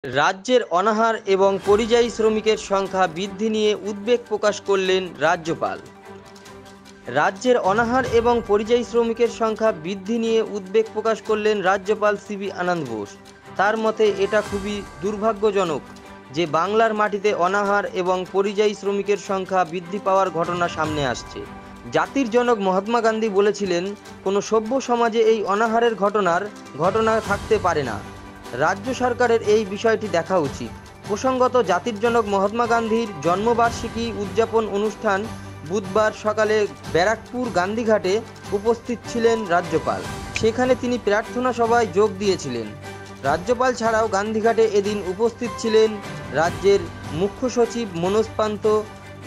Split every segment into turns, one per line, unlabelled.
রাজ্যের অনাহার এবং পরিযায়ী শ্রমিকের সংখ্যা বৃদ্ধি নিয়ে উদ্বেগ প্রকাশ করলেন রাজ্যপাল। রাজ্যের অনাহার এবং পরিযায়ী শ্রমিকের সংখ্যা বৃদ্ধি নিয়ে উদ্বেগ প্রকাশ করলেন রাজ্যপাল সিবি আনন্দ বোস। তার মতে এটা খুবই দুর্ভাগ্যজনক যে বাংলার মাটিতে অনাহার এবং পরিযায়ী শ্রমিকের সংখ্যা বৃদ্ধি পাওয়ার ঘটনা সামনে আসছে। জাতির জনক মহাত্মা গান্ধী বলেছিলেন, কোনো সভ্য সমাজে এই অনাহারের ঘটনা থাকতে পারে না। রাজ্য সরকারের এই বিষয়টি দেখা উচিত। প্রসঙ্গত, জাতির জনক মহাত্মা গান্ধীর জন্মবার্ষিকী উদযাপন অনুষ্ঠান বুধবার সকালে ব্যারাকপুর গান্ধীঘাটে উপস্থিত ছিলেন রাজ্যপাল। সেখানে তিনি প্রার্থনা সভায় যোগ দিয়েছিলেন। রাজ্যপাল ছাড়াও গান্ধীঘাটে এদিন উপস্থিত ছিলেন রাজ্যের মুখ্য সচিব মনোজ পান্ত,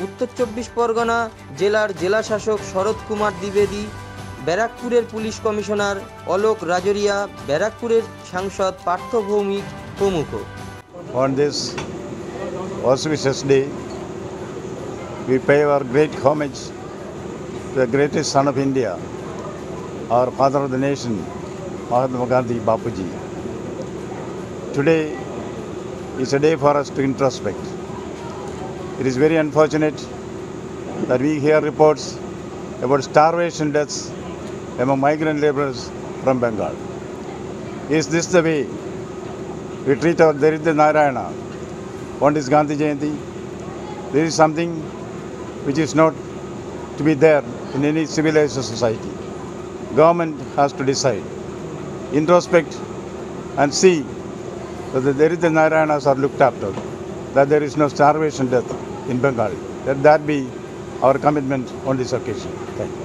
উত্তর চব্বিশ পরগনা জেলার জেলাশাসক শরৎ কুমার দ্বিবেদী, ব্যারাকপুরের পুলিশ কমিশনার অলোক রাজরিয়া, ব্যারাকপুরের সাংসদ পার্থ ভৌমিক প্রমুখ।
On this auspicious day, we pay our great homage to the greatest son of India, our father of the nation, Mahatma Gandhi Bapuji. Today is a day for us to introspect. It is very unfortunate that we hear reports about starvation deaths among migrant laborers from Bengal. Is this the way we treat our Daridra Narayana on this Gandhi Jayanti? This is something which is not to be there in any civilized society. Government has to decide, introspect and see that the Daridra Narayanas are looked after, that there is no starvation death in Bengal. Let that be our commitment on this occasion. Thank you.